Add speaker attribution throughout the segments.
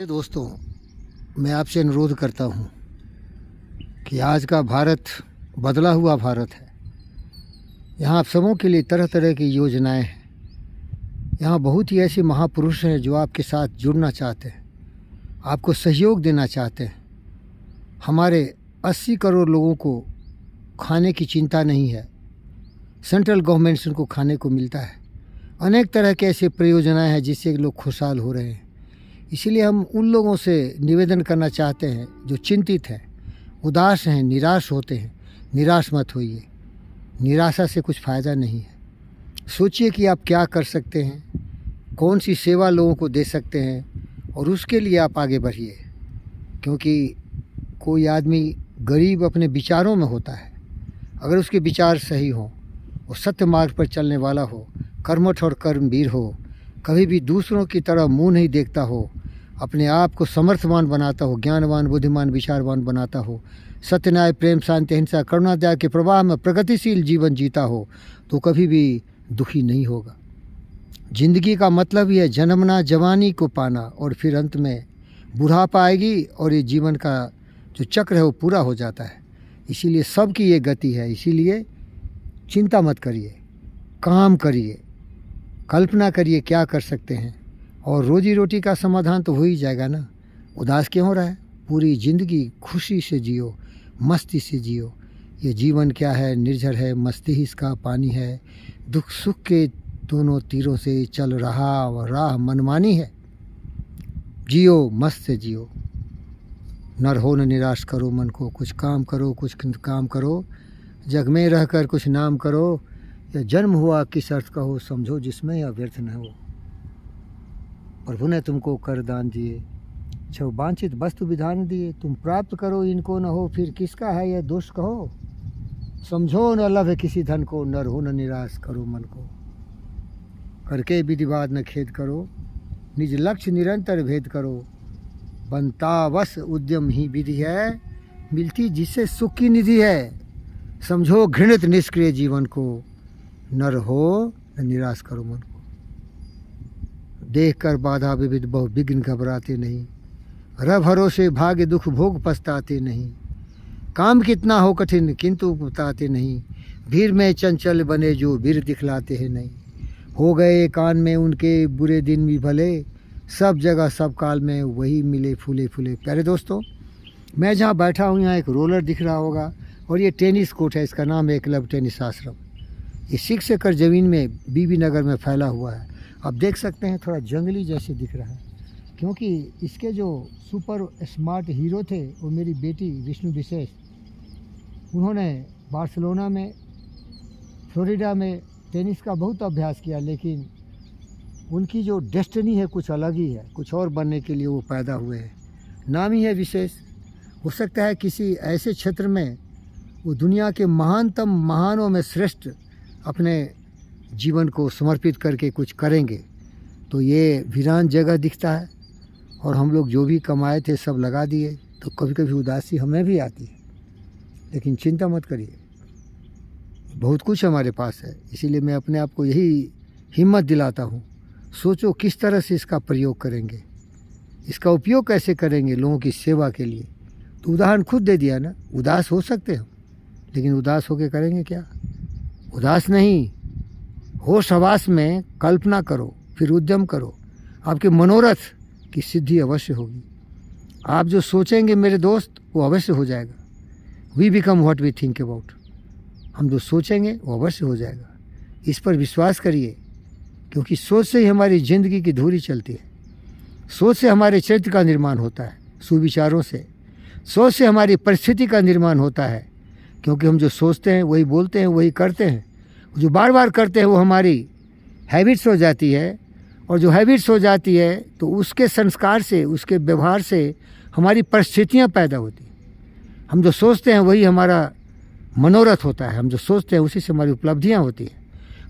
Speaker 1: दोस्तों, मैं आपसे अनुरोध करता हूं कि आज का भारत बदला हुआ भारत है। यहाँ आप सबों के लिए तरह तरह की योजनाएं हैं। यहाँ बहुत ही ऐसे महापुरुष हैं जो आपके साथ जुड़ना चाहते हैं, आपको सहयोग देना चाहते हैं। हमारे 80 करोड़ लोगों को खाने की चिंता नहीं है। सेंट्रल गवर्नमेंट से उनको खाने को मिलता है। अनेक तरह के ऐसे परियोजनाएं हैं जिससे लोग खुशहाल हो रहे हैं। इसीलिए हम उन लोगों से निवेदन करना चाहते हैं जो चिंतित हैं, उदास हैं, निराश होते हैं। निराश मत होइए। निराशा से कुछ फ़ायदा नहीं है। सोचिए कि आप क्या कर सकते हैं, कौन सी सेवा लोगों को दे सकते हैं और उसके लिए आप आगे बढ़िए। क्योंकि कोई आदमी गरीब अपने विचारों में होता है। अगर उसके विचार सही हों, वो सत्य मार्ग पर चलने वाला हो, कर्मठ और कर्मवीर हो, कभी भी दूसरों की तरह मुंह नहीं देखता हो, अपने आप को समर्थवान बनाता हो, ज्ञानवान, बुद्धिमान, विचारवान बनाता हो, सत्य, न्याय, प्रेम, शांति, अहिंसा, करुणा, दया के प्रवाह में प्रगतिशील जीवन जीता हो, तो कभी भी दुखी नहीं होगा। जिंदगी का मतलब ही है जन्मना, जवानी को पाना और फिर अंत में बुढ़ापा आएगी और ये जीवन का जो चक्र है वो पूरा हो जाता है। इसीलिए सबकी ये गति है। इसीलिए चिंता मत करिए, काम करिए, कल्पना करिए क्या कर सकते हैं और रोजी रोटी का समाधान तो हो ही जाएगा ना। उदास क्यों हो रहा है? पूरी ज़िंदगी खुशी से जियो, मस्ती से जियो। ये जीवन क्या है? निर्झर है, मस्ती ही इसका पानी है। दुख सुख के दोनों तीरों से चल रहा और राह मनमानी है। जियो, मस्त से जियो। नर हो न निराश करो मन को। कुछ काम करो, कुछ काम करो, जग में रहकर कुछ नाम करो। यह जन्म हुआ किस अर्थ का हो, समझो जिसमें यह व्यर्थ न हो। प्रभु ने तुमको कर दान दिए, जो वांछित वस्तु विधान दिए। तुम प्राप्त करो इनको न हो, फिर किसका है यह दोष कहो। समझो न लभ किसी धन को, नर हो न निराश करो मन को। करके विधिवाद न खेद करो, निज लक्ष्य निरंतर भेद करो। बनता बस उद्यम ही विधि है, मिलती जिससे सुख की निधि है। समझो घृणित निष्क्रिय जीवन को, नर हो न निराश करो मन को। देख कर बाधा विविध बहु विघ्न घबराते नहीं, रब भरोसे भाग्य दुख भोग पछताते नहीं। काम कितना हो कठिन किंतु बताते नहीं, भीड़ में चंचल बने जो वीर दिखलाते हैं नहीं। हो गए कान में उनके बुरे दिन भी भले, सब जगह सब काल में वही मिले फूले फूले। प्यारे दोस्तों, मैं जहाँ बैठा हूँ यहाँ एक रोलर दिख रहा होगा और ये टेनिस कोर्ट है। इसका नाम है क्लब टेनिस आश्रम। ये 6 एकड़ ज़मीन में बीबी नगर में फैला हुआ है। आप देख सकते हैं थोड़ा जंगली जैसे दिख रहा है, क्योंकि इसके जो सुपर स्मार्ट हीरो थे वो मेरी बेटी विष्णु विशेष। उन्होंने बार्सिलोना में, फ्लोरिडा में टेनिस का बहुत अभ्यास किया, लेकिन उनकी जो डेस्टिनी है कुछ अलग ही है। कुछ और बनने के लिए वो पैदा हुए हैं। नाम ही है विशेष। हो सकता है किसी ऐसे क्षेत्र में वो दुनिया के महानतम महानों में श्रेष्ठ अपने जीवन को समर्पित करके कुछ करेंगे। तो ये वीरान जगह दिखता है और हम लोग जो भी कमाए थे सब लगा दिए, तो कभी कभी उदासी हमें भी आती है। लेकिन चिंता मत करिए, बहुत कुछ हमारे पास है। इसीलिए मैं अपने आप को यही हिम्मत दिलाता हूँ। सोचो किस तरह से इसका प्रयोग करेंगे, इसका उपयोग कैसे करेंगे लोगों की सेवा के लिए। तो उदाहरण खुद दे दिया ना। उदास हो सकते हो, लेकिन उदास होकर करेंगे क्या? उदास नहीं, होश हवास में कल्पना करो, फिर उद्यम करो। आपके मनोरथ की सिद्धि अवश्य होगी। आप जो सोचेंगे मेरे दोस्त, वो अवश्य हो जाएगा। We become what we think about. हम जो सोचेंगे वो अवश्य हो जाएगा। इस पर विश्वास करिए, क्योंकि सोच से ही हमारी ज़िंदगी की धुरी चलती है। सोच से हमारे चरित्र का निर्माण होता है, सुविचारों से। सोच से हमारी परिस्थिति का निर्माण होता है, क्योंकि हम जो सोचते हैं वही बोलते हैं, वही करते हैं। जो बार बार करते हैं वो हमारी हैबिट्स हो जाती है, और जो हैबिट्स हो जाती है तो उसके संस्कार से, उसके व्यवहार से हमारी परिस्थितियाँ पैदा होती हैं। हम जो सोचते हैं वही हमारा मनोरथ होता है। हम जो सोचते हैं उसी से हमारी उपलब्धियाँ होती हैं।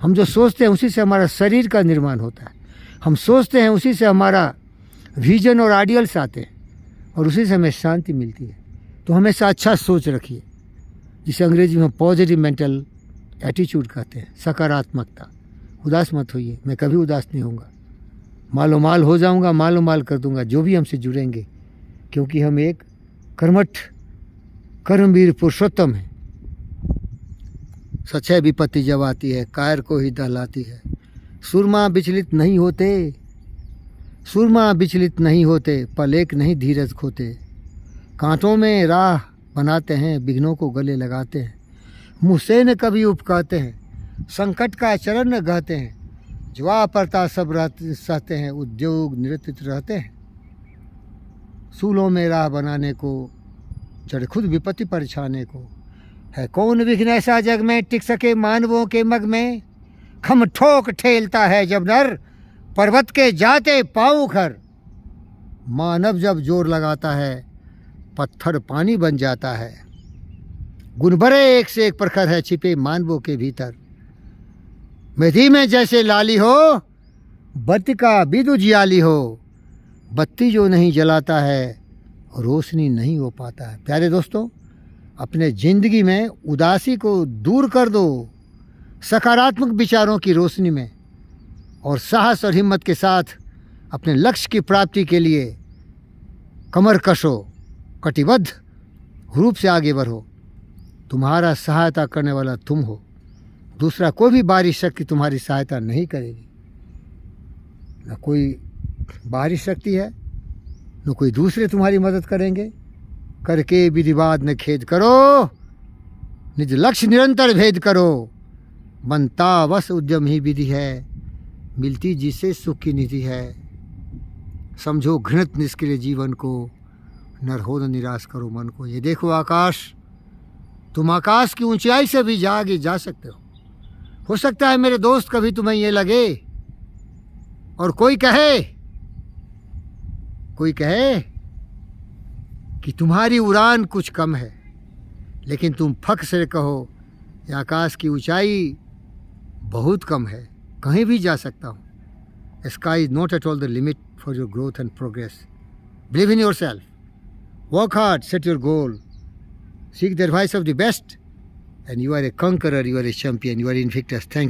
Speaker 1: हम जो सोचते हैं उसी से हमारा शरीर का निर्माण होता है। हम सोचते हैं उसी से हमारा विजन और आइडियल्स आते हैं, और उसी से हमें शांति मिलती है। तो हमेशा अच्छा सोच रखिए, जिसे अंग्रेजी में पॉजिटिव मेंटल एटीट्यूड कहते हैं, सकारात्मकता। उदास मत होइए। मैं कभी उदास नहीं होऊंगा। मालो माल हो जाऊंगा, मालो माल कर दूंगा जो भी हमसे जुड़ेंगे, क्योंकि हम एक कर्मठ कर्मवीर पुरुषोत्तम हैं। सच्चाई विपत्ति जब आती है कायर को ही दहलाती है। सुरमा विचलित नहीं होते, सुरमा विचलित नहीं होते, पल एक नहीं धीरज खोते। कांटों में राह बनाते हैं, विघ्नों को गले लगाते हैं, मुँह से न कभी उपकाते हैं, संकट का चरण न गाते हैं, जवा पड़ता सब सहते हैं, उद्योग निरंतर रहते हैं। सूलों में राह बनाने को, चढ़ खुद विपत्ति पर छाने को, है कौन विघ्न ऐसा जग में टिक सके मानवों के मग में। खम ठोक ठेलता है जब नर, पर्वत के जाते पाँव खर। मानव जब जोर लगाता है, पत्थर पानी बन जाता है। गुण भरे एक से एक प्रखर है छिपे मानवों के भीतर। मेधी में जैसे लाली हो, बत्ती का बिद उजियाली हो। बत्ती जो नहीं जलाता है, रोशनी नहीं हो पाता है। प्यारे दोस्तों, अपने ज़िंदगी में उदासी को दूर कर दो सकारात्मक विचारों की रोशनी में, और साहस और हिम्मत के साथ अपने लक्ष्य की प्राप्ति के लिए कमर कशो, कटिबद्ध रूप से आगे बढ़ो। तुम्हारा सहायता करने वाला तुम हो, दूसरा कोई भी बाहरी शक्ति तुम्हारी सहायता नहीं करेगी। न कोई बाहरी शक्ति है, न कोई दूसरे तुम्हारी मदद करेंगे। करके विधिवाद न खेद करो, निज लक्ष्य निरंतर भेद करो। बनता बस उद्यम ही विधि है, मिलती जिससे सुख की निधि है। समझो घृणित निष्क्रिय जीवन को, नर हो न निराश करो मन को। ये देखो आकाश, तुम आकाश की ऊंचाई से भी आगे जा सकते हो सकता है मेरे दोस्त कभी तुम्हें ये लगे और कोई कहे कि तुम्हारी उड़ान कुछ कम है, लेकिन तुम फख्र से कहो ये आकाश की ऊंचाई बहुत कम है, कहीं भी जा सकता हूँ। Sky is not at all the limit for your growth and progress. Believe in your self, work hard, set your goal, seek the advice of the best, and you are a conqueror, you are a champion, you are invictus. Thank you.